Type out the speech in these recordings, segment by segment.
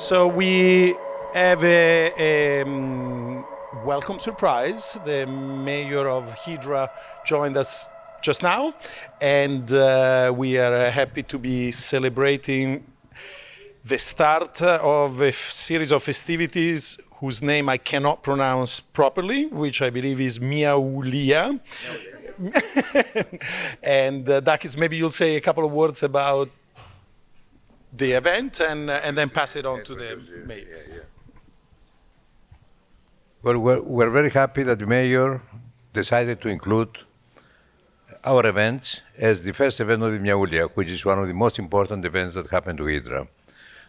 So we have a welcome surprise. The mayor of Hydra joined us just now, and we are happy to be celebrating the start of a series of festivities whose name I cannot pronounce properly, which I believe is Miaulia. And Dakis, maybe you'll say a couple of words about the event and then pass it on to the mayor. Well, we're very happy that the mayor decided to include our events as the first event of the Miaulia, which is one of the most important events that happened to Hydra.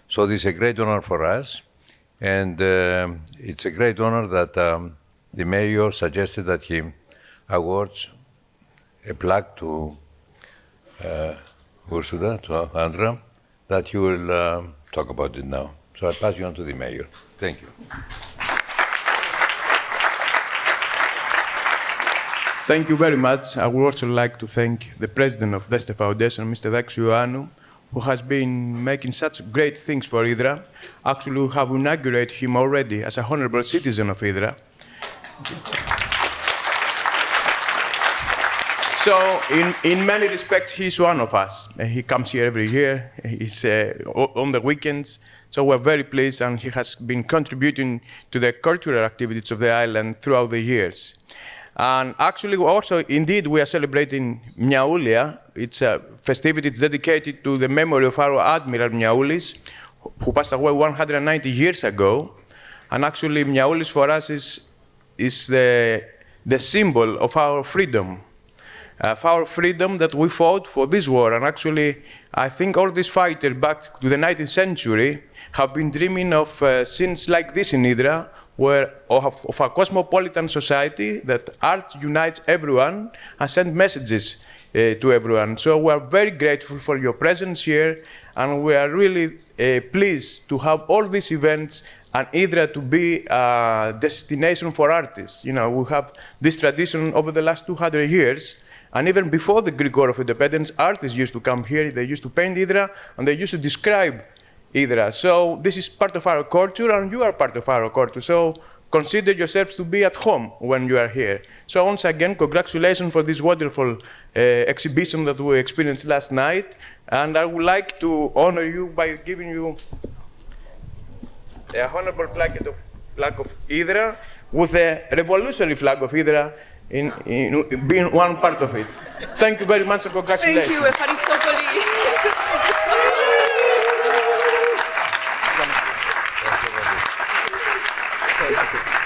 So this is a great honor for us, and it's a great honor that the mayor suggested that he awards a plaque to Ursuța, to Andra, that he will talk about it now. So I'll pass you on to the mayor. Thank you. Thank you very much. I would also like to thank the president of DESTE Foundation, Mr. Andra Ursuța, who has been making such great things for Hydra. Actually, we have inaugurated him already as a honorable citizen of Hydra. So, in many respects, he's one of us. He comes here every year. He's on the weekends. So we're very pleased, and he has been contributing to the cultural activities of the island throughout the years. And actually, also, indeed, we are celebrating Miaulia. It's a festivity dedicated to the memory of our Admiral Miaulis, who passed away 190 years ago. And actually, Miaulis for us is the symbol of our freedom. That we fought for this war. And actually, I think all these fighters back to the 19th century have been dreaming of scenes like this in Hydra, of a cosmopolitan society that art unites everyone and sends messages to everyone. So we are very grateful for your presence here, and we are really pleased to have all these events and Hydra to be a destination for artists. You know, we have this tradition over the last 200 years. And even before the Greek War of Independence, artists used to come here, they used to paint Hydra, and they used to describe Hydra. So this is part of our culture, and you are part of our culture. So consider yourselves to be at home when you are here. So once again, congratulations for this wonderful exhibition that we experienced last night. And I would like to honor you by giving you a honorable plaque of Hydra with a revolutionary flag of Hydra in being one part of it. Thank you very much and congratulations. Thank you, Efarisopoli.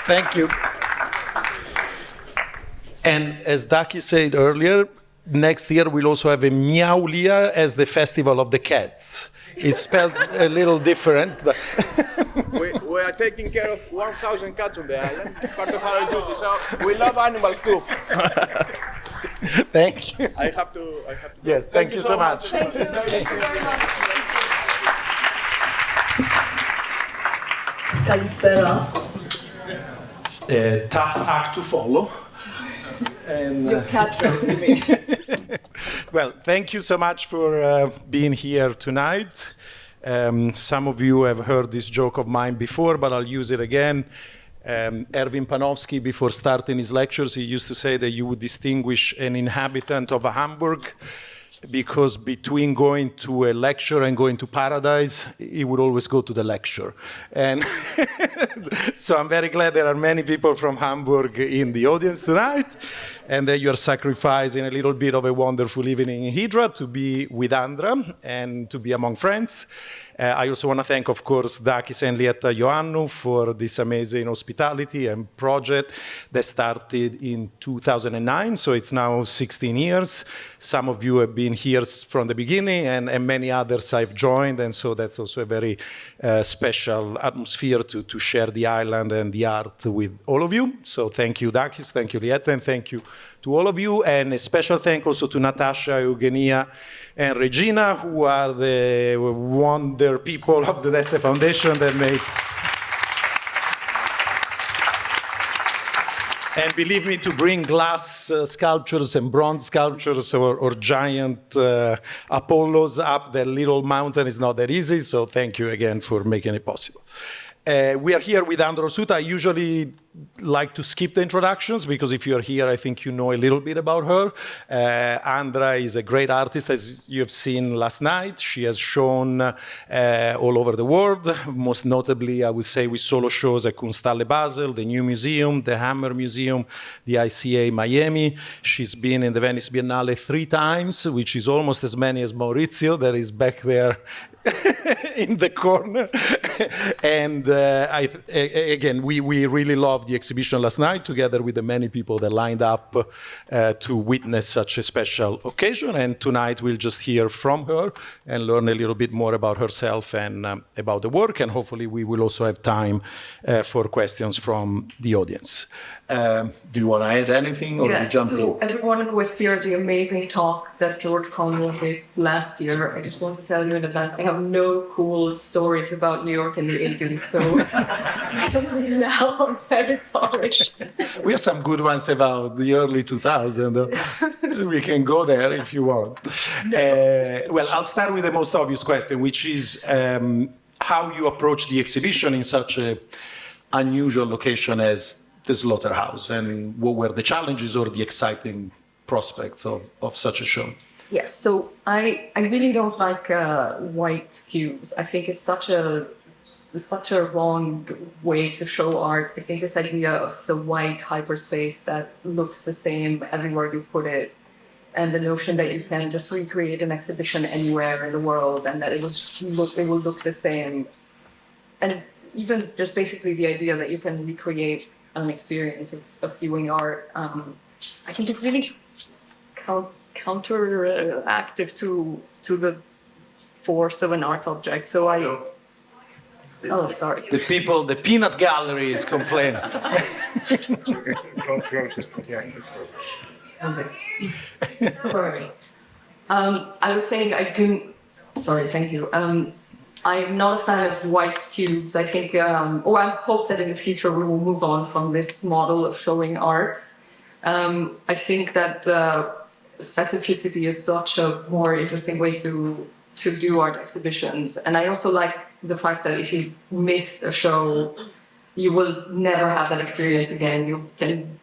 Thank you. And as Daki said earlier, next year we'll also have a Miaulia as the Festival of the Cats. It's spelled a little different, but we are taking care of 1,000 cats on the island. It's part of our duty, so we love animals too. Thank you. I have to yes, thank you so much. Thank you. Thank you very much. Καλησπέρα. Tough act to follow. And, Your cat with me. well, thank you so much for being here tonight. Some of you have heard this joke of mine before, but I'll use it again. Erwin Panofsky, before starting his lectures, he used to say that you would distinguish an inhabitant of Hamburg because between going to a lecture and going to paradise, he would always go to the lecture. And so I'm very glad there are many people from Hamburg in the audience tonight, and that you're sacrificing a little bit of a wonderful evening in Hydra to be with Andra and to be among friends. I also want to thank, of course, Dakis and Lieta Ioannou for this amazing hospitality and project that started in 2009, so it's now 16 years. Some of you have been here from the beginning, and many others I've joined, and so that's also a very special atmosphere to share the island and the art with all of you. So thank you, Dakis, thank you, Lieta, and thank you to all of you, and a special thank also to Natasha, Eugenia, and Regina, who are the wonder people of the DESTE Foundation that make And believe me, to bring glass sculptures and bronze sculptures or giant Apollos up that little mountain is not that easy, so thank you again for making it possible. We are here with Andra Ursuța. I usually like to skip the introductions because if you're here, I think you know a little bit about her. Andra is a great artist, as you've seen last night. She has shown all over the world, most notably, I would say, with solo shows at Kunsthalle Basel, the New Museum, the Hammer Museum, the ICA Miami. She's been in the Venice Biennale 3 times, which is almost as many as Maurizio, that is back there in the corner. And again, we really loved the exhibition last night, together with the many people that lined up to witness such a special occasion. And tonight we'll just hear from her and learn a little bit more about herself and about the work. And hopefully we will also have time for questions from the audience. Do you want to add anything, or yes, we jump so through? everyone who was here, the amazing talk that George Conwell did last year, I just want to tell you in advance, I have no cool stories about New York in the 80s, so now I'm very sorry. We have some good ones about the early 2000s. We can go there if you want. Well, I'll start with the most obvious question, which is how you approach the exhibition in such an unusual location as the Slaughterhouse, and what were the challenges or the exciting prospects of such a show? Yes, so I really don't like white cubes. I think it's such a wrong way to show art. I think this idea of the white hyperspace that looks the same everywhere you put it, and the notion that you can just recreate an exhibition anywhere in the world and that it will look the same. And even just basically the idea that you can recreate an experience of viewing art, I think it's really counteractive to the force of an art object. So oh, sorry. The peanut gallery is complaining. Sorry. I was saying sorry, thank you. I'm not a fan of white cubes. I think, I hope that in the future we will move on from this model of showing art. I think that specificity is such a more interesting way to do art exhibitions. And I also like the fact that if you miss a show, you will never have that experience again. You can,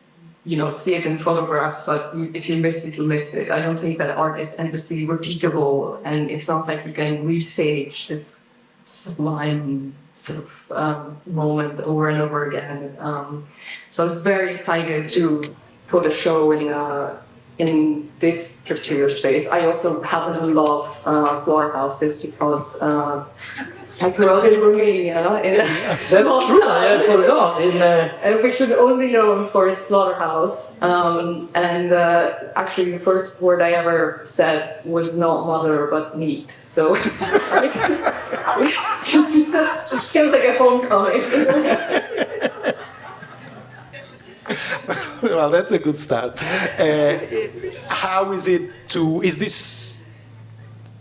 see it in photographs, but if you miss it, you miss it. I don't think that art is endlessly repeatable, and it's not like you can restage this sublime sort of moment over and over again. So I was very excited to put a show in this particular space. I also happen to love slaughterhouses because I grew up in Romania. That's true, I had forgotten. Which is only known for its slaughterhouse. And actually, the first word I ever said was not mother, but meat. So it feels like a homecoming. Well, that's a good start. How is it is this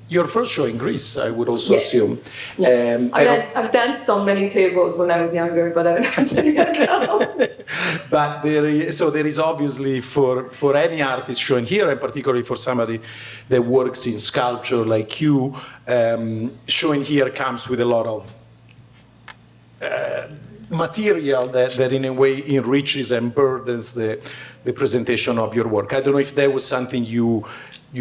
your first show in Greece, I would also assume? Yes. I've danced on many tables when I was younger, but I don't But there is obviously for any artist showing here, and particularly for somebody that works in sculpture like you, showing here comes with a lot of material that in a way enriches and burdens the presentation of your work. I don't know if there was something you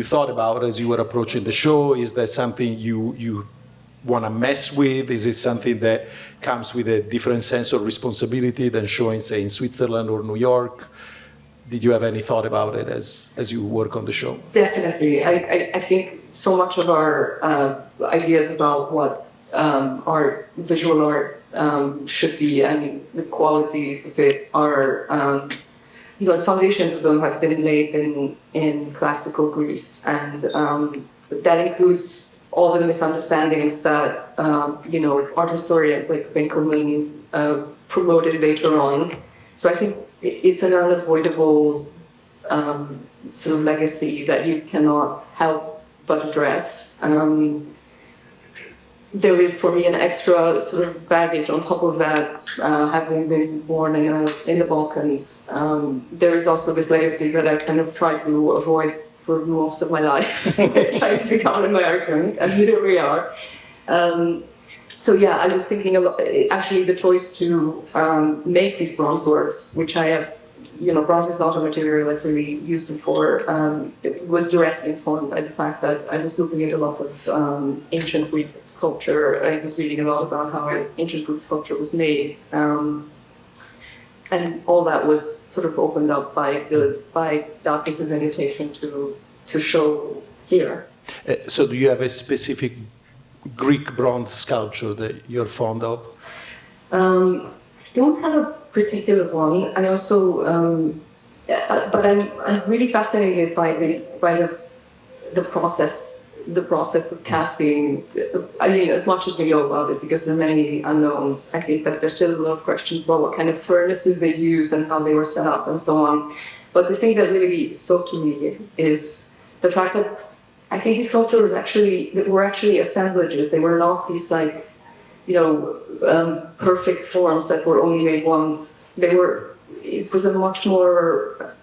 thought about as you were approaching the show. Is there something you want to mess with? Is it something that comes with a different sense of responsibility than showing, say, in Switzerland or New York? Did you have any thought about it as you work on the show? Definitely. I think so much of our ideas about what our visual art should be and the qualities of it are the foundations of them have been laid in classical Greece, and that includes all the misunderstandings that art historians like Winkelmann promoted later on. So I think it's an unavoidable sort of legacy that you cannot help but address. there is for me an extra sort of baggage on top of that, having been born in the Balkans. There is also this legacy that I kind of try to avoid for most of my life, trying to become an American, and here we are. So yeah, I was thinking a lot, actually the choice to make these bronze works, which I have, bronze is not a material I've really used before. It was directly informed by the fact that I was looking at a lot of ancient Greek sculpture. I was reading a lot about how ancient Greek sculpture was made. And all that was sort of opened up by Dakis's invitation to show here. So do you have a specific Greek bronze sculpture that you're fond of? I don't have a particular one. I also, but I'm really fascinated by the process of casting. I mean, as much as we know about it, because there are many unknowns, I think that there's still a lot of questions about what kind of furnaces they used and how they were set up and so on. But the thing that really spoke to me is the fact that I think these sculptures were actually assemblages. They were not these perfect forms that were only made once. It was a much more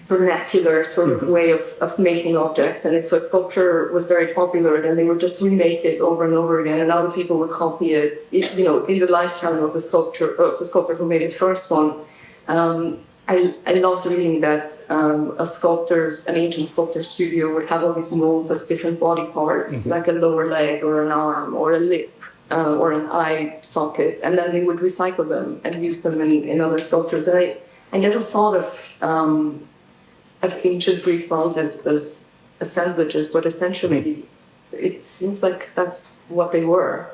vernacular sort of way of making objects. And if a sculpture was very popular, then they would just remake it over and over again, and other people would copy it. In the lifetime of the sculptor who made the first one. I loved reading that an ancient sculptor's studio would have all these molds of different body parts, like a lower leg or an arm or a lip or an eye socket, and then they would recycle them and use them in other sculptures. And I never thought of ancient Greek bronzes as assemblages, but essentially it seems like that's what they were.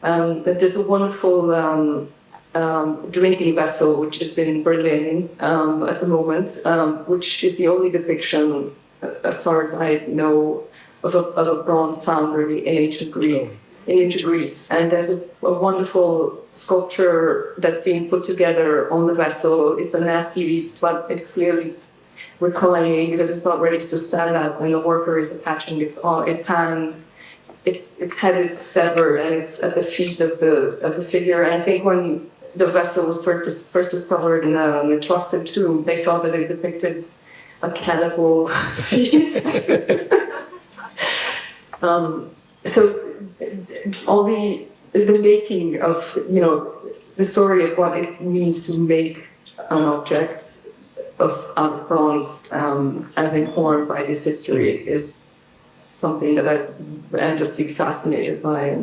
That there's a wonderful drinking vessel, which is in Berlin at the moment, which is the only depiction, as far as I know, of a bronze foundry in ancient Greece. And there's a wonderful sculpture that's being put together on the vessel. It's a nasty, but it's clearly reclining because it's not ready to stand up, and the worker is attaching its hand. Its head is severed, and it's at the feet of the figure. And I think when the vessel was first discovered in an etruscan tomb, they thought that it depicted a cannibal feast. So all the making of, the story of what it means to make an object out of bronze, as informed by this history, is something that I'm just fascinated by.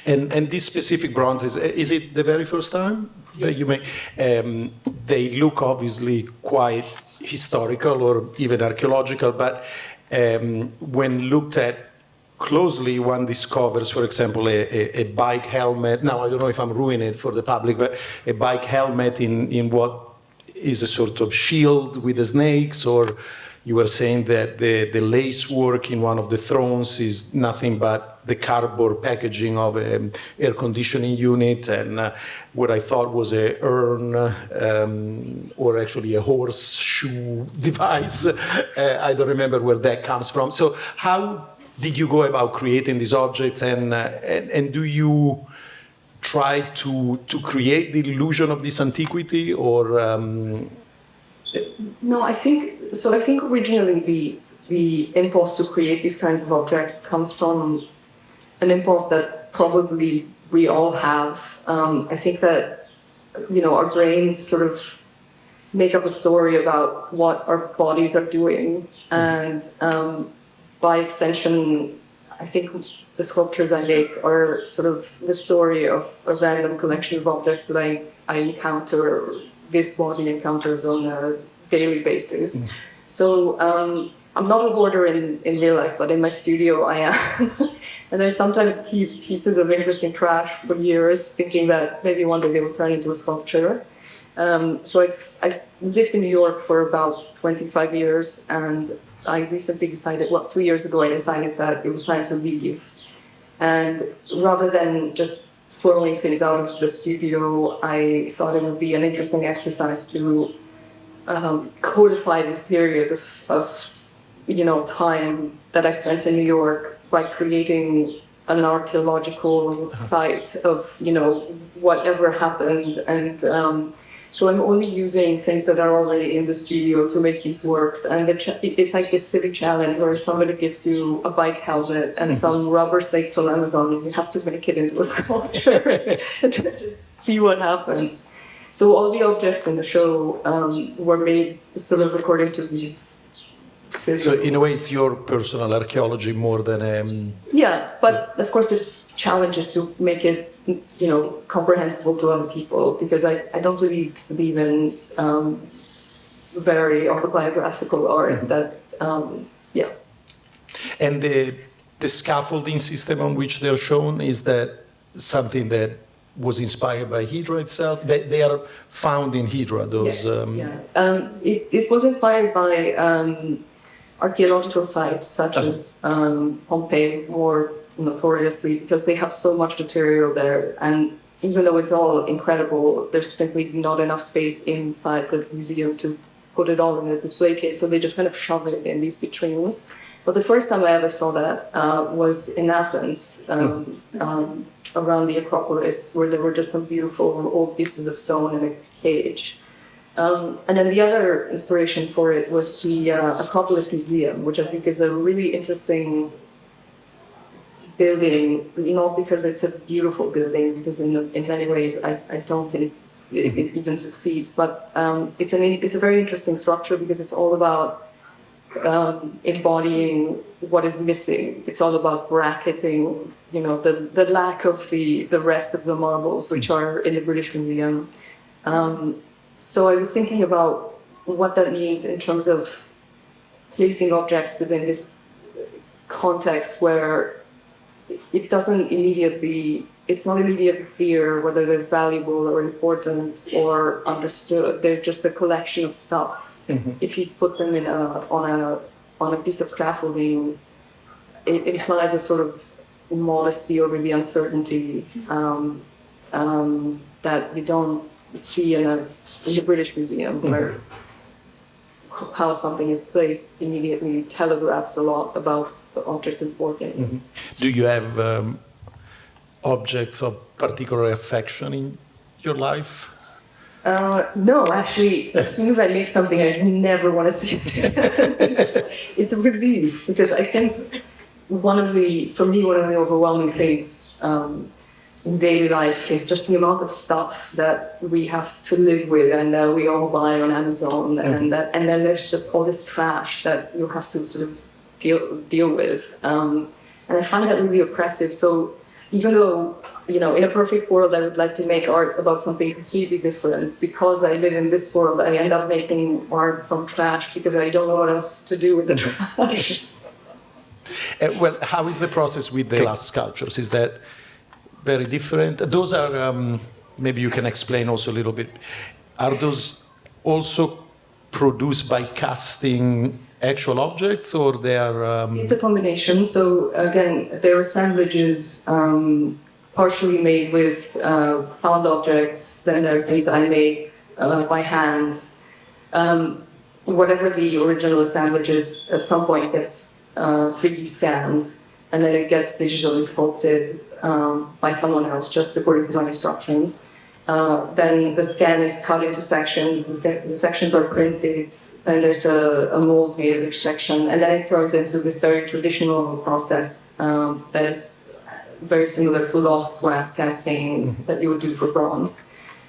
And these specific bronzes, is it the very first time that you make? They look obviously quite historical or even archaeological, but when looked at closely, one discovers, for example, a bike helmet. Now, I don't know if I'm ruining it for the public, but a bike helmet in what is a sort of shield with the snakes, or you were saying that the lace work in one of the thrones is nothing but the cardboard packaging of an air conditioning unit, and what I thought was a urn or actually a horseshoe device. I don't remember where that comes from. So how did you go about creating these objects, and do you try to create the illusion of this antiquity, or? No, I think originally the impulse to create these kinds of objects comes from an impulse that probably we all have. I think that, our brains sort of make up a story about what our bodies are doing, and by extension, I think the sculptures I make are sort of the story of a random collection of objects that I encounter, this body encounters on a daily basis. So I'm not a hoarder in real life, but in my studio I am. And I sometimes keep pieces of interesting trash for years, thinking that maybe one day they will turn into a sculpture. So I lived in New York for about 25 years, and I recently decided, 2 years ago, I decided that it was time to leave. And rather than just throwing things out of the studio, I thought it would be an interesting exercise to codify this period of time that I spent in New York by creating an archaeological site of, whatever happened. And so I'm only using things that are already in the studio to make these works. And it's like this silly challenge where somebody gives you a bike helmet and some rubber snakes from Amazon, and you have to make it into a sculpture and just see what happens. So all the objects in the show were made sort of according to these. So in a way, it's your personal archaeology more than Yeah, but of course the challenge is to make it, comprehensible to other people, because I don't really believe in very autobiographical art. That yeah. And the scaffolding system on which they're shown, is that something that was inspired by Hydra itself? They are found in Hydra, those... Yes, it was inspired by archaeological sites such as Pompeii, more notoriously, because they have so much material there. And even though it's all incredible, there's simply not enough space inside the museum to put it all in a display case. So they just kind of shove it in these vitrines. But the first time I ever saw that was in Athens, around the Acropolis, where there were just some beautiful old pieces of stone in a cage. And then the other inspiration for it was the Acropolis Museum, which I think is a really interesting building, not because it's a beautiful building, because in many ways I don't think it even succeeds, but it's a very interesting structure because it's all about embodying what is missing. It's all about bracketing, the lack of the rest of the marbles which are in the British Museum. So I was thinking about what that means in terms of placing objects within this context where it's not immediately clear whether they're valuable or important or understood. They're just a collection of stuff. Mm-hmm. If you put them on a piece of scaffolding, it implies a sort of modesty or maybe uncertainty that you don't see in the British Museum, mm-hmm. where how something is placed immediately telegraphs a lot about the object importance. Mm-hmm. Do you have objects of particular affection in your life? No, actually, as soon as I make something, I never want to see it. It's a relief, because I think one of the overwhelming things in daily life is just the amount of stuff that we have to live with and that we all buy on Amazon, mm-hmm. and then there's just all this trash that you have to sort of deal with, and I find that really oppressive. So even though, in a perfect world, I would like to make art about something completely different, because I live in this world, I end up making art from trash because I don't know what else to do with the trash. Well, how is the process with the glass sculptures? Is that very different? Those are, maybe you can explain also a little bit, are those also produced by casting actual objects, or they are... It's a combination. So again, there are assemblages partially made with found objects, then there are things I make by hand. Whatever the original assemblage is, at some point gets 3D scanned, and then it gets digitally sculpted by someone else, just according to my instructions. Then the scan is cut into sections, the sections are printed, and there's a mold made of each section, and then it turns into this very traditional process that is very similar to lost wax casting that you would do for bronze.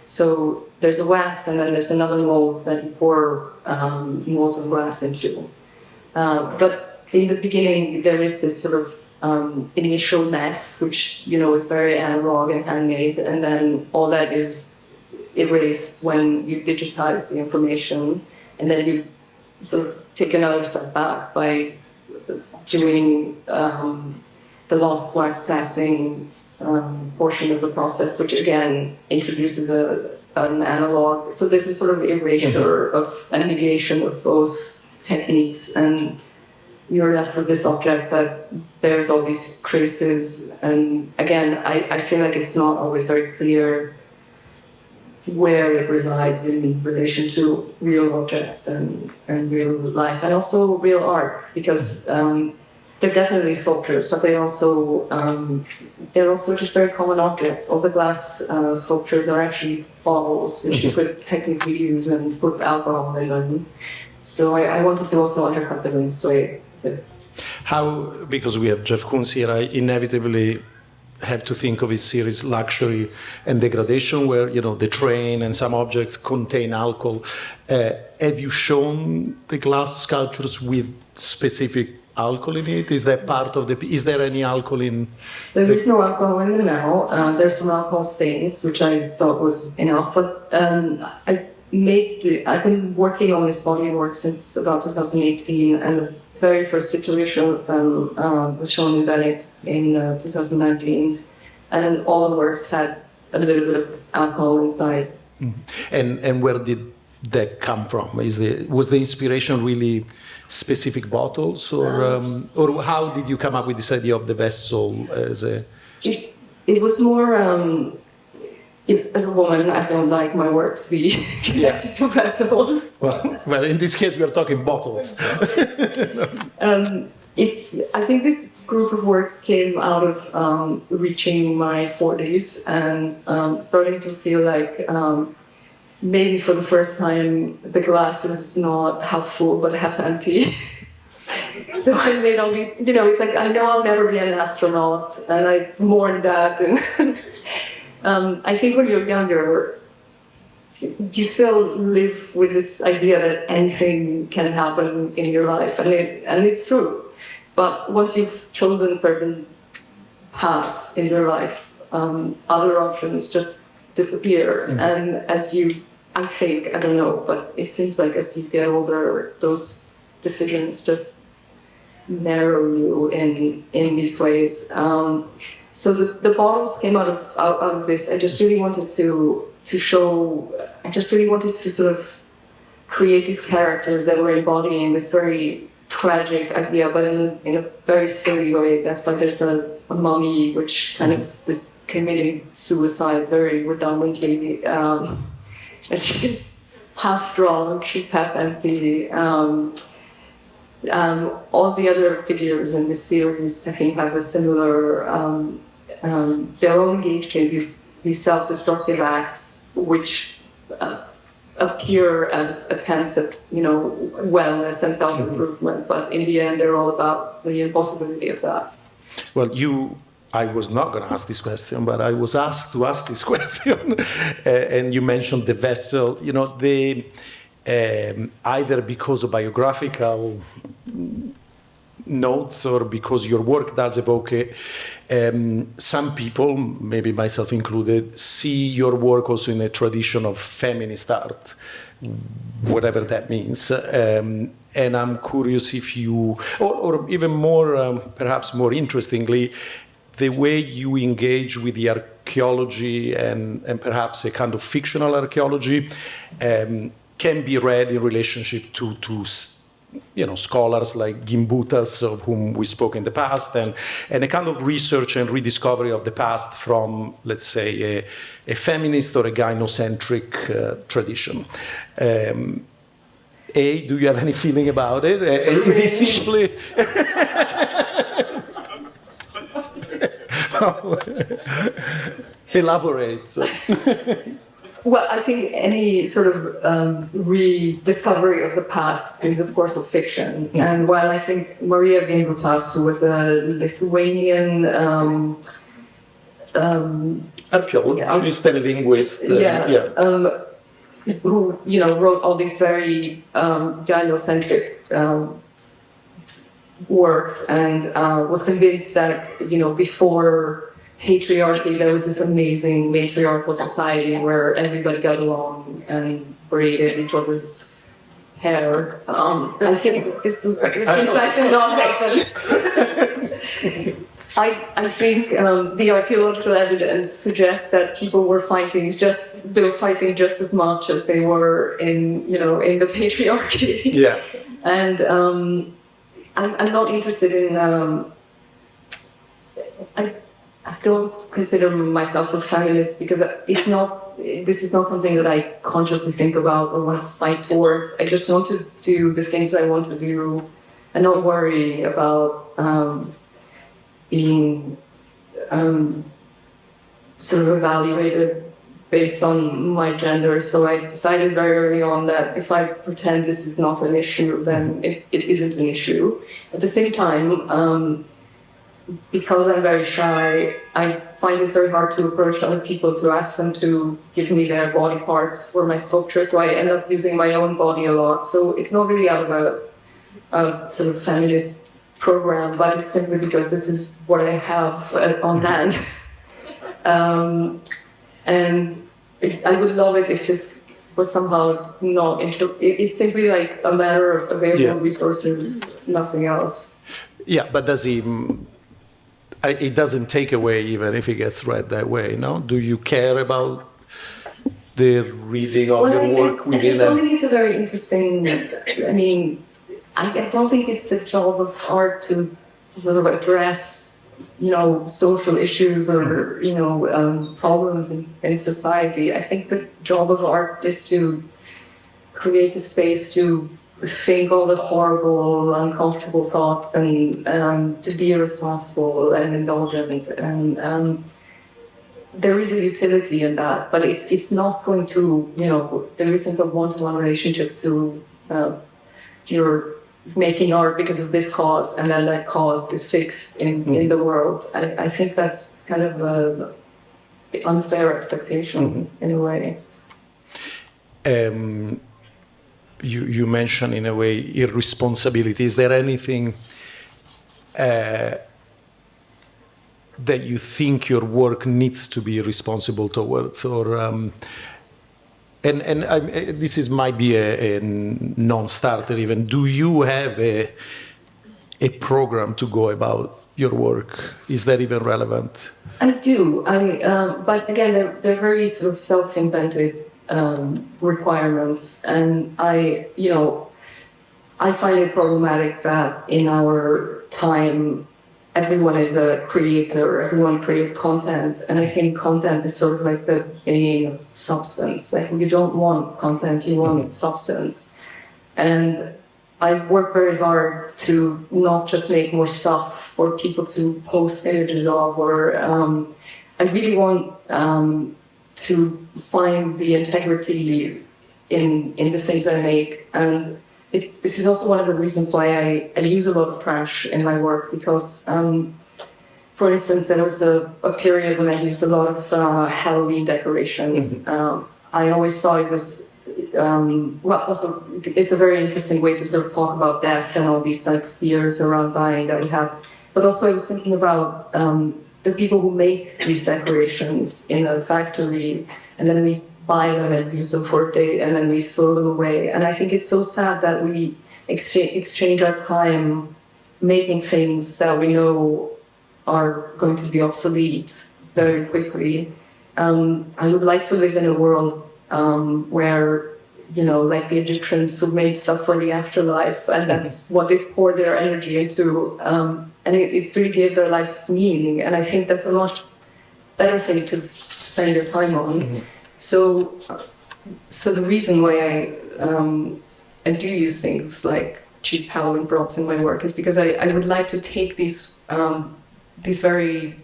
So there's a wax, and then there's another mold that you pour molten glass into. But in the beginning, there is this sort of initial mess, which is very analog and handmade, and then all that is erased when you digitize the information, and then you sort of take another step back by doing the lost wax casting portion of the process, which again introduces an analog. So there's this sort of erasure and negation of both techniques, and you're left with this object that bears all these traces. And again, I feel like it's not always very clear, where it resides in relation to real objects and real life, and also real art, because they're definitely sculptures, but they're also just very common objects. All the glass sculptures are actually bottles, which you could technically use and put alcohol in them. So I wanted to also undercut them in this way. How, because we have Jeff Koons here, I inevitably have to think of his series Luxury and Degradation, where, you know, the train and some objects contain alcohol. Have you shown the glass sculptures with specific alcohol in it? Is that part of the... Is there any alcohol in... There is no alcohol in the metal. There's some alcohol stains, which I thought was enough. But I've been working on this body of work since about 2018, and the very first iteration of them was shown in Venice in 2019, and all the works had a little bit of alcohol inside. Mm-hmm. And where did that come from? Was the inspiration really specific bottles, or how did you come up with this idea of the vessel as a... It was more... as a woman, I don't like my work to be connected to vessels. Well, in this case, we are talking bottles. I think this group of works came out of reaching my 40s and starting to feel like maybe for the first time the glass is not half full but half empty. So I made all these, you know, it's like I know I'll never be an astronaut, and I mourned that. And I think when you're younger, you still live with this idea that anything can happen in your life, and it's true. But once you've chosen certain paths in your life, other options just disappear. Mm-hmm. And as you, I think, I don't know, but it seems like as you get older, those decisions just narrow you in these ways. So the bottles came out of this. I just really wanted to show. I just really wanted to sort of create these characters that were embodying this very tragic idea, but in a very silly way. That's why there's a mummy which kind of is committing suicide very redundantly. And she's half drunk, she's half empty. All the other figures in this series, I think, have a similar. They're all engaged in these self-destructive acts, which appear as attempts at, you know, wellness and self-improvement, but in the end, they're all about the impossibility of that. Well, I was not going to ask this question, but I was asked to ask this question, and you mentioned the vessel. You know, either because of biographical notes or because your work does evoke it, some people, maybe myself included, see your work also in a tradition of feminist art, whatever that means. And I'm curious if you, or even more, perhaps more interestingly, the way you engage with the archaeology and perhaps a kind of fictional archaeology can be read in relationship to you know, scholars like Gimbutas, of whom we spoke in the past, and a kind of research and rediscovery of the past from, let's say, a feminist or a gynocentric tradition. Do you have any feeling about it? Is it simply... Elaborate. Well, I think any sort of rediscovery of the past is, of course, a fiction. Mm. And while I think Maria Gimbutas, who was a Lithuanian archaeologist and linguist, who, you know, wrote all these very gynocentric works, and was convinced that, you know, before patriarchy, there was this amazing matriarchal society where everybody got along and braided each other's hair. I think this was in fact not happen. I think the archaeological evidence suggests that people were fighting just as much as they were in the patriarchy. Yeah. And I'm not interested in. I don't consider myself a feminist because it's not this is not something that I consciously think about or want to fight towards. I just want to do the things I want to do and not worry about being sort of evaluated based on my gender. So I decided very early on that if I pretend this is not an issue, then it isn't an issue. At the same time, because I'm very shy, I find it very hard to approach other people to ask them to give me their body parts for my sculpture. So I end up using my own body a lot. So it's not really out of a sort of feminist program, but it's simply because this is what I have on hand. And I would love it if this was somehow not it's simply like a matter of available resources, nothing else. Yeah, but does he? It doesn't take away even if it gets read that way, no? Do you care about the reading of your work within I just don't think it's a very interesting. I mean, I don't think it's the job of art to sort of address, social issues or, problems in society. I think the job of art is to create a space to think all the horrible, uncomfortable thoughts and to be irresponsible and indulgent. And there is a utility in that, but it's not going to, there isn't a one-to-one relationship to you're making art because of this cause, and then that cause is fixed in the world. I think that's kind of an unfair expectation in a way. You mentioned in a way irresponsibility. Is there anything that you think your work needs to be responsible towards, or this might be a non-starter even. Do you have a program to go about your work? Is that even relevant? I do. But again, they're very sort of self-invented requirements, and I find it problematic that in our time everyone is a creator, everyone creates content, and I think content is sort of like the beginning of substance. Like, you don't want content, you want substance. And I work very hard to not just make more stuff for people to post images of, or I really want to find the integrity in the things I make. And this is also one of the reasons why I use a lot of trash in my work, because, for instance, there was a period when I used a lot of Halloween decorations. I always thought it was, also, it's a very interesting way to sort of talk about death and all these like fears around dying that we have. But also I was thinking about the people who make these decorations in a factory, and then we buy them and use them for a day, and then we throw them away. And I think it's so sad that we exchange our time making things that we know are going to be obsolete very quickly. I would like to live in a world where, like the Egyptians who made stuff for the afterlife, and that's what they pour their energy into. And it really gave their life meaning. And I think that's a much better thing to spend your time on. So the reason why I do use things like cheap Halloween props in my work is because I would like to take these very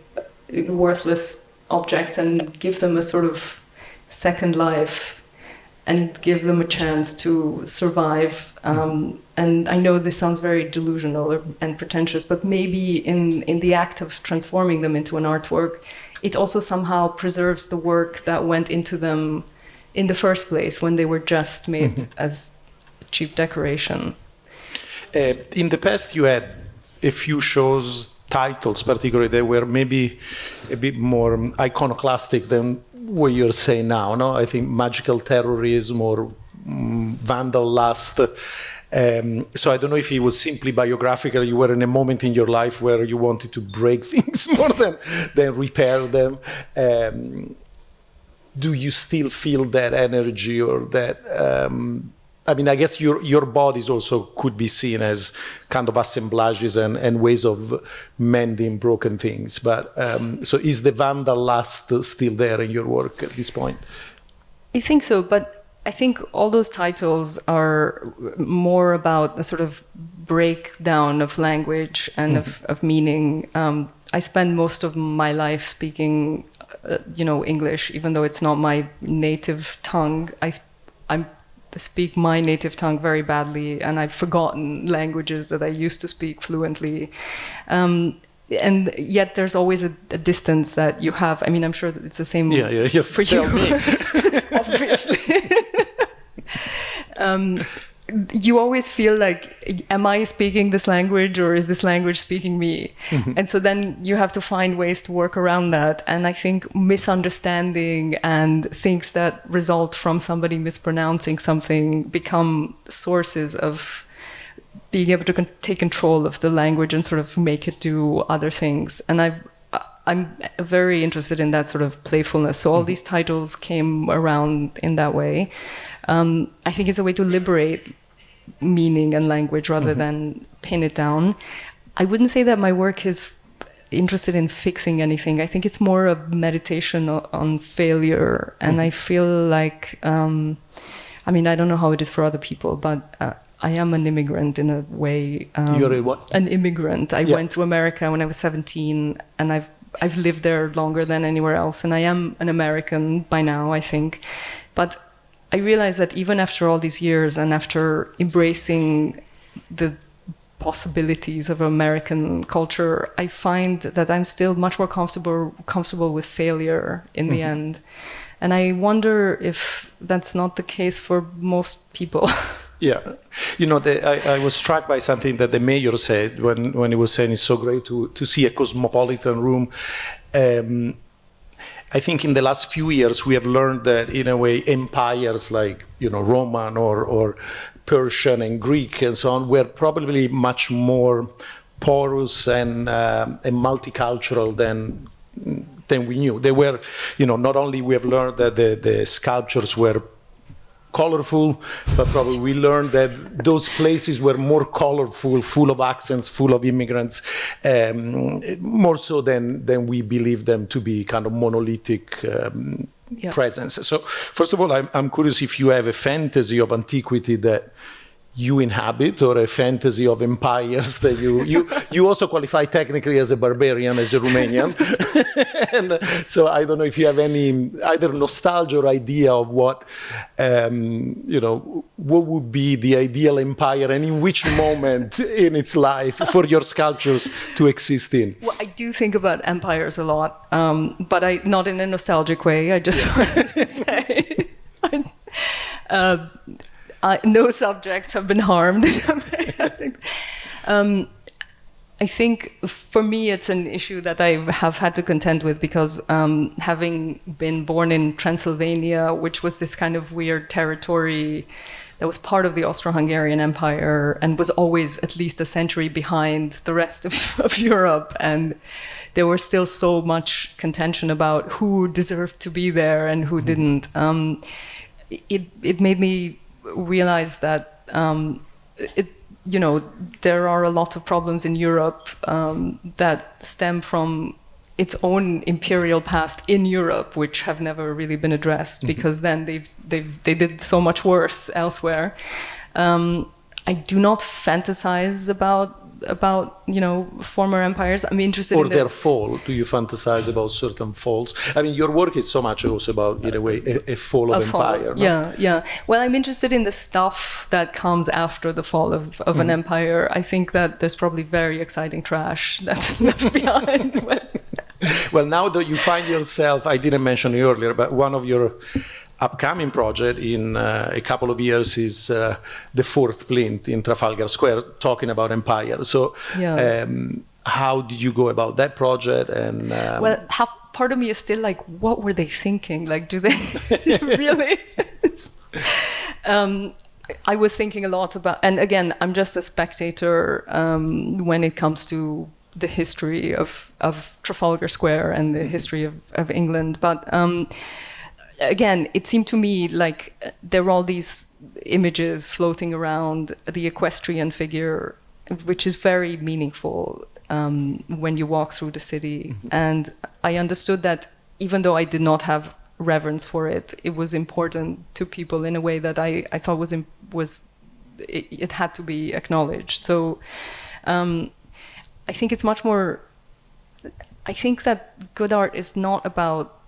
worthless objects and give them a sort of second life and give them a chance to survive. And I know this sounds very delusional and pretentious, but maybe in the act of transforming them into an artwork, it also somehow preserves the work that went into them in the first place when they were just made as cheap decoration. In the past, you had a few shows, titles particularly, that were maybe a bit more iconoclastic than what you're saying now, no? I think Magical Terrorism or Vandal Lust. So I don't know if it was simply biographical. You were in a moment in your life where you wanted to break things more than repair them. Do you still feel that energy, or that? I guess your bodies also could be seen as kind of assemblages and ways of mending broken things. But so is the Vandal Lust still there in your work at this point? I think so, but I think all those titles are more about a sort of breakdown of language and of meaning. I spend most of my life speaking, English, even though it's not my native tongue. I speak my native tongue very badly, and I've forgotten languages that I used to speak fluently. And yet there's always a distance that you have. I mean, I'm sure that it's the same for you, obviously. You always feel like, am I speaking this language or is this language speaking me? And so then you have to find ways to work around that. And I think misunderstanding and things that result from somebody mispronouncing something become sources of being able to take control of the language and sort of make it do other things. And I'm very interested in that sort of playfulness. So all these titles came around in that way. I think it's a way to liberate meaning and language rather than pin it down. I wouldn't say that my work is interested in fixing anything. I think it's more a meditation on failure. And I feel like, I don't know how it is for other people, but I am an immigrant in a way. You're a what? An immigrant. I went to America when I was 17, and I've lived there longer than anywhere else, and I am an American by now, I think. But I realize that even after all these years and after embracing the possibilities of American culture, I find that I'm still much more comfortable with failure in the end. And I wonder if that's not the case for most people. Yeah. I was struck by something that the mayor said when he was saying it's so great to see a cosmopolitan room. I think in the last few years we have learned that, in a way, empires like, Roman or Persian and Greek and so on were probably much more porous and multicultural than we knew. They were, not only we have learned that the sculptures were colorful, but probably we learned that those places were more colorful, full of accents, full of immigrants, more so than we believe them to be kind of monolithic presence. So first of all, I'm curious if you have a fantasy of antiquity that you inhabit, or a fantasy of empires that you also qualify technically as a barbarian, as a Romanian. And so I don't know if you have any either nostalgia or idea of what would be the ideal empire and in which moment in its life for your sculptures to exist in. Well, I do think about empires a lot, but not in a nostalgic way. I just want to say. No subjects have been harmed. I think for me it's an issue that I have had to contend with because having been born in Transylvania, which was this kind of weird territory that was part of the Austro-Hungarian Empire and was always at least a century behind the rest of Europe, and there was still so much contention about who deserved to be there and who didn't. It made me realize that there are a lot of problems in Europe that stem from its own imperial past in Europe, which have never really been addressed because then they did so much worse elsewhere. I do not fantasize about former empires. I'm interested in their fall. Do you fantasize about certain falls? I mean, your work is so much also about, in a way, a fall of empire. No? Yeah. Well, I'm interested in the stuff that comes after the fall of an empire. I think that there's probably very exciting trash that's left behind. Well, now that you find yourself, I didn't mention it earlier, but one of your upcoming project in a couple of years is the fourth plinth in Trafalgar Square, talking about empire. So how did you go about that project? And well, part of me is still like, what were they thinking? Like, do they really? I was thinking a lot about, and again, I'm just a spectator when it comes to the history of Trafalgar Square and the history of England. But again, it seemed to me like there were all these images floating around the equestrian figure, which is very meaningful when you walk through the city. And I understood that even though I did not have reverence for it. It was important to people in a way that I thought it had to be acknowledged. So I think it's much more. I think that good art is not about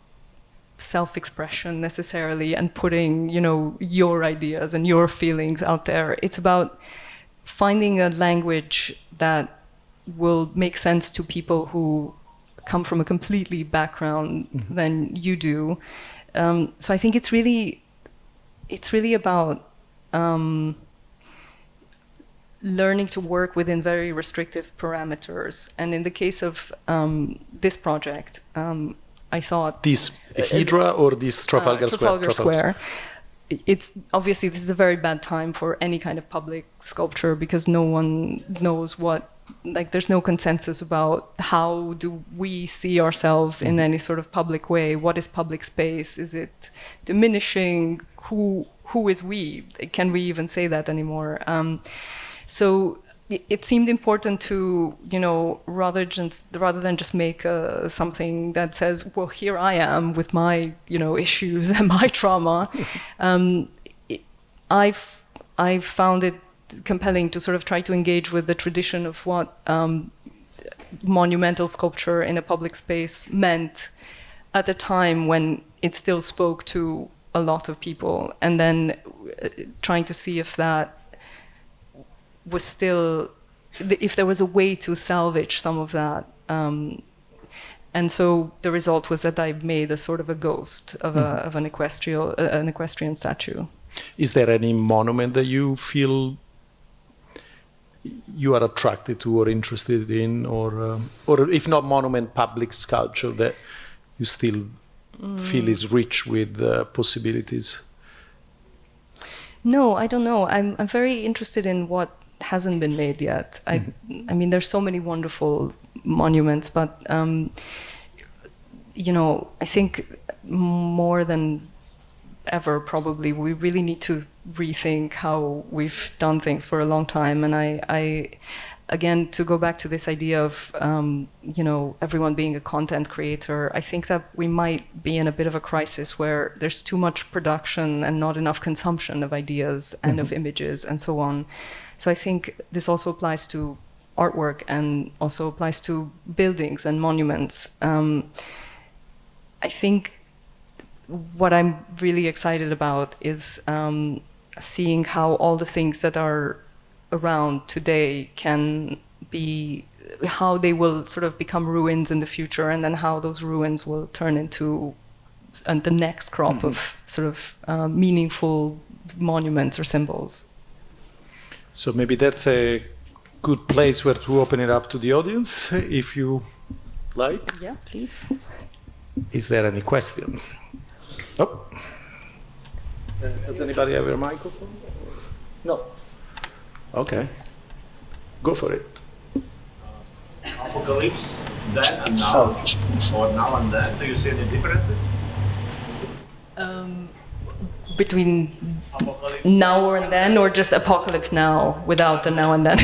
self-expression necessarily and putting, your ideas and your feelings out there. It's about finding a language that will make sense to people who come from a completely background than you do. So I think it's really about learning to work within very restrictive parameters. And in the case of this project, I thought... This Hydra or this Trafalgar Square? Trafalgar Square. It's obviously, this is a very bad time for any kind of public sculpture because no one knows there's no consensus about how do we see ourselves in any sort of public way. What is public space? Is it diminishing? Who is we? Can we even say that anymore? So it seemed important to, rather than just make something that says, well, here I am with my, issues and my trauma. I found it compelling to sort of try to engage with the tradition of what monumental sculpture in a public space meant at a time when it still spoke to a lot of people, and then trying to see if that was still, if there was a way to salvage some of that. And so the result was that I made a sort of a ghost of an equestrian statue. Is there any monument that you feel you are attracted to or interested in, or if not monument, public sculpture that you still feel is rich with possibilities? No, I don't know. I'm very interested in what hasn't been made yet. I mean, there's so many wonderful monuments, but I think more than ever, probably, we really need to rethink how we've done things for a long time. And I again, to go back to this idea of, everyone being a content creator, I think that we might be in a bit of a crisis where there's too much production and not enough consumption of ideas and of images and so on. So I think this also applies to artwork and also applies to buildings and monuments. I think what I'm really excited about is seeing how all the things that are around today can be, how they will sort of become ruins in the future, and then how those ruins will turn into the next crop of sort of meaningful monuments or symbols. So maybe that's a good place where to open it up to the audience, if you like. Yeah, please. Is there any question? Oh. Has anybody have a microphone? No. Okay. Go for it. Apocalypse then and now, or now and then, do you see any differences? Between now and then, or just apocalypse now without the now and then?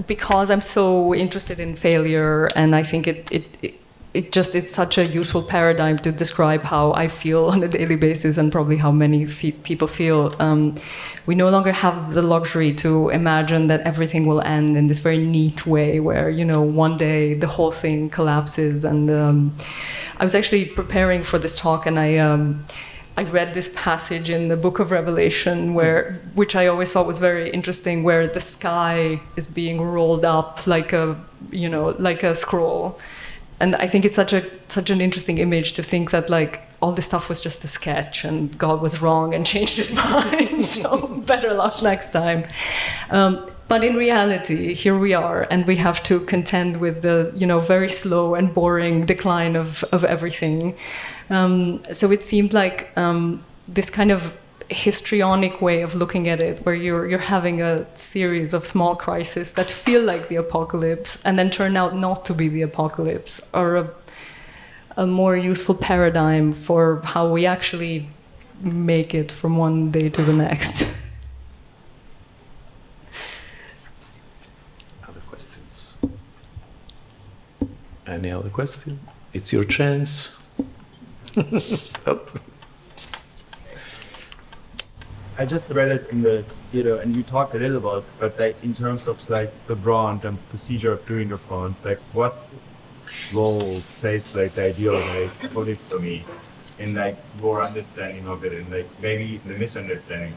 Because I'm so interested in failure, and I think it just is such a useful paradigm to describe how I feel on a daily basis, and probably how many people feel. We no longer have the luxury to imagine that everything will end in this very neat way where, one day the whole thing collapses. And I was actually preparing for this talk, and I read this passage in the Book of Revelation, which I always thought was very interesting, where the sky is being rolled up like a scroll. And I think it's such an interesting image to think that all this stuff was just a sketch and God was wrong and changed his mind. So better luck next time. But in reality, here we are, and we have to contend with the very slow and boring decline of everything. So it seemed like this kind of histrionic way of looking at it, where you're having a series of small crises that feel like the apocalypse and then turn out not to be the apocalypse, or a more useful paradigm for how we actually make it from one day to the next. Other questions? Any other question? It's your chance. Oh. I just read it in the and you talked a little about, but like in terms of like the bronze and procedure of doing the bronze, like what role says like the idea of like polychromy in like your understanding of it and like maybe the misunderstanding?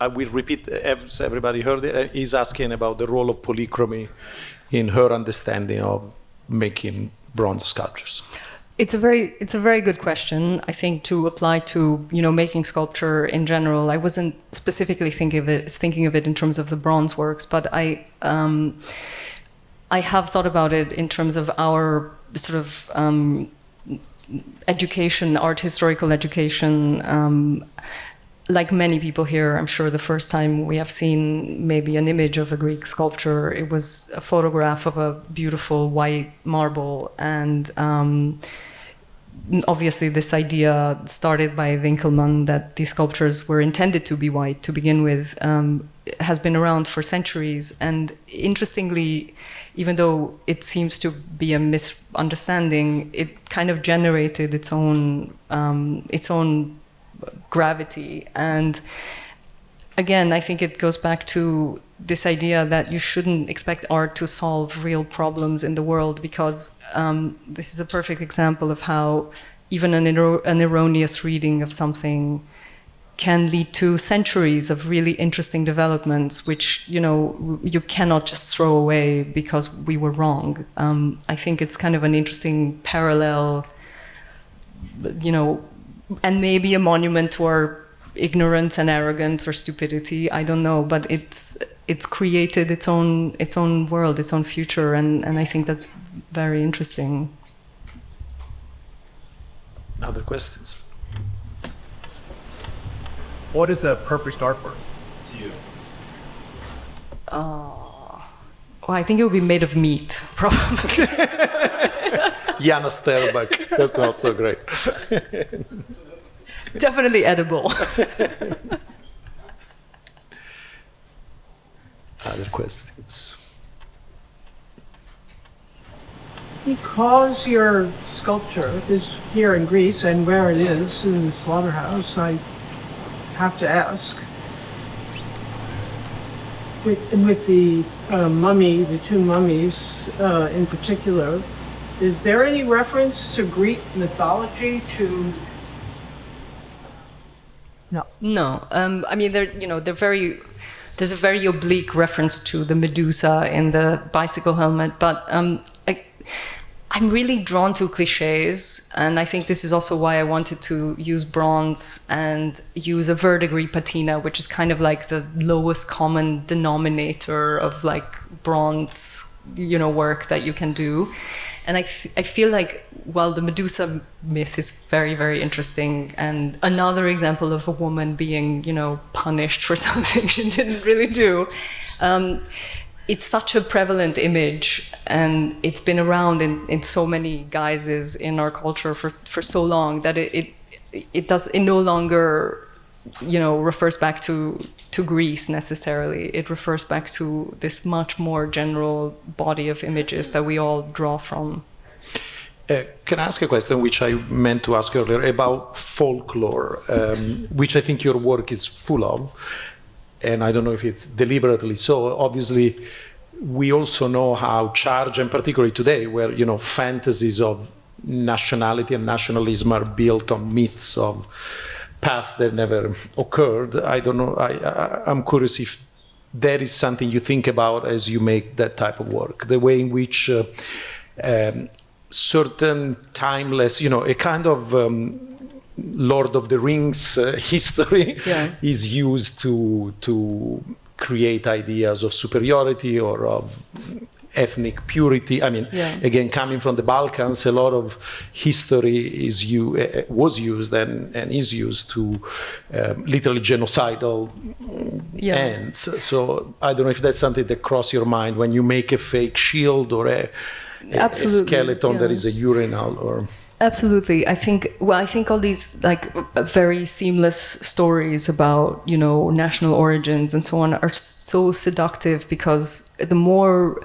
I will repeat, as everybody heard it, he's asking about the role of polychromy in her understanding of making bronze sculptures. It's a very good question. I think to apply to making sculpture in general. I wasn't specifically thinking of it in terms of the bronze works, but I have thought about it in terms of our sort of education, art historical education. Like many people here, I'm sure the first time we have seen maybe an image of a Greek sculpture, it was a photograph of a beautiful white marble. And obviously this idea started by Winkelmann that these sculptures were intended to be white to begin with, has been around for centuries. And interestingly, even though it seems to be a misunderstanding, it kind of generated its own gravity. And again, I think it goes back to this idea that you shouldn't expect art to solve real problems in the world, because this is a perfect example of how even an erroneous reading of something can lead to centuries of really interesting developments, which you cannot just throw away because we were wrong. I think it's kind of an interesting parallel, and maybe a monument to our ignorance and arrogance or stupidity. I don't know, but it's created its own world, its own future, and I think that's very interesting. Other questions? What is a perfect artwork to you? Well, I think it would be made of meat, probably. Jana Sterback. That's not so great. Definitely edible. Other questions? Because your sculpture is here in Greece and where it is in the Slaughterhouse, I have to ask. With the mummy, the two mummies in particular, is there any reference to Greek mythology to? No. I mean, there's a very oblique reference to the Medusa in the bicycle helmet, but I'm really drawn to cliches, and I think this is also why I wanted to use bronze and use a verdigris patina, which is kind of like the lowest common denominator of like bronze, work that you can do. And I feel like while the Medusa myth is very, very interesting, and another example of a woman being, punished for something she didn't really do, it's such a prevalent image, and it's been around in so many guises in our culture for so long that it no longer, refers back to Greece necessarily. It refers back to this much more general body of images that we all draw from. Can I ask a question which I meant to ask earlier about folklore, which I think your work is full of, and I don't know if it's deliberately so. Obviously, we also know how charged, and particularly today, where fantasies of nationality and nationalism are built on myths of past that never occurred. I don't know. I'm curious if that is something you think about as you make that type of work, the way in which certain timeless, a kind of Lord of the Rings history is used to create ideas of superiority or of ethnic purity. I mean, again, coming from the Balkans, a lot of history was used and is used to literally genocidal ends. So I don't know if that's something that crosses your mind when you make a fake shield or a skeleton that is a urinal or... Absolutely. I think all these like very seamless stories about, national origins and so on are so seductive, because the more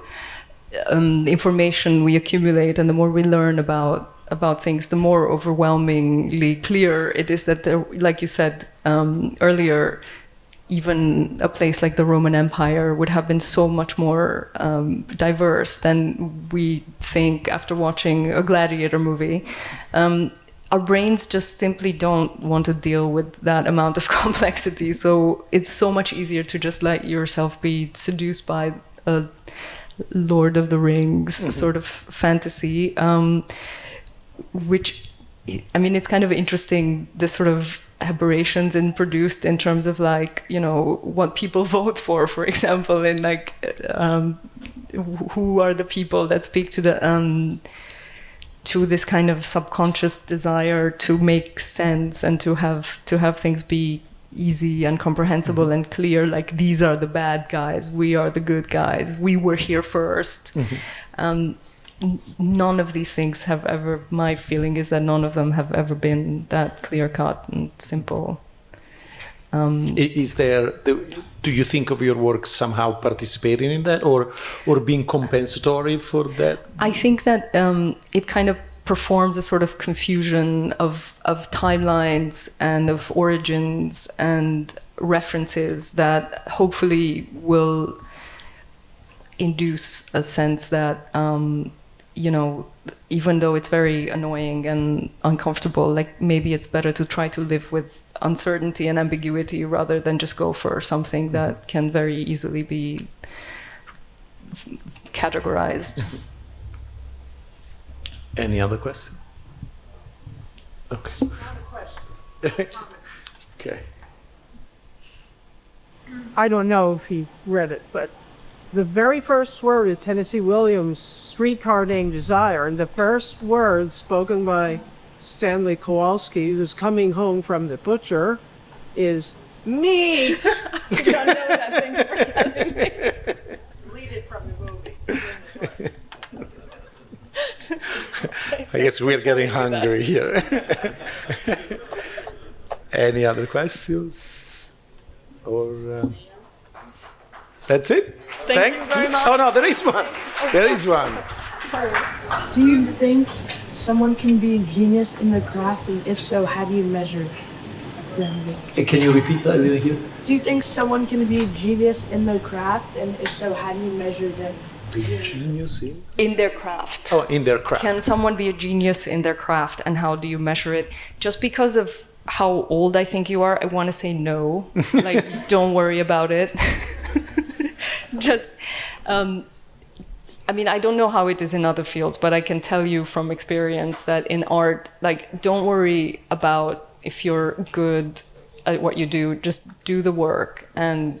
information we accumulate and the more we learn about things, the more overwhelmingly clear it is that there, like you said earlier, even a place like the Roman Empire would have been so much more diverse than we think after watching a gladiator movie. Our brains just simply don't want to deal with that amount of complexity. So it's so much easier to just let yourself be seduced by a Lord of the Rings sort of fantasy, which, I mean, it's kind of interesting, this sort of aberrations produced in terms of like, you know, what people vote for example, and like who are the people that speak to the to this kind of subconscious desire to make sense and to have things be easy and comprehensible and clear, like these are the bad guys, we are the good guys, we were here first. None of these things have ever, my feeling is that none of them have ever been that clear-cut and simple. Is there, do you think of your work somehow participating in that or being compensatory for that? I think that it kind of performs a sort of confusion of timelines and of origins and references that hopefully will induce a sense that, you know, even though it's very annoying and uncomfortable, like maybe it's better to try to live with uncertainty and ambiguity rather than just go for something that can very easily be categorized. Any other question? Okay. Not a question. Okay. I don't know if he read it, but the very first word of Tennessee Williams' Streetcar Named Desire, and the first word spoken by Stanley Kowalski, who's coming home from the butcher, is meat. I don't know that thing for telling me. Deleted from the movie. I guess we're getting hungry here. Any other questions? Or that's it? Thank you very much. Oh no, there is one. There is one. Do you think someone can be a genius in the craft, and if so, how do you measure them? Can you repeat that? I didn't hear. Do you think someone can be a genius in their craft, and if so, how do you measure them? Genius In their craft. Oh, in their craft. Can someone be a genius in their craft, and how do you measure it? Just because of how old I think you are, I want to say no. Like, don't worry about it. Just, I mean, I don't know how it is in other fields, but I can tell you from experience that in art, like, don't worry about if you're good at what you do. Just do the work, and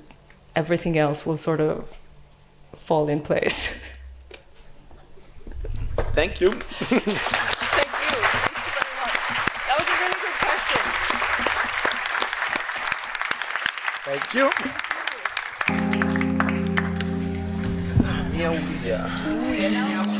everything else will sort of fall in place. Thank you. Thank you. Thank you very much. That was a really good question. Thank you. Mia Ulia.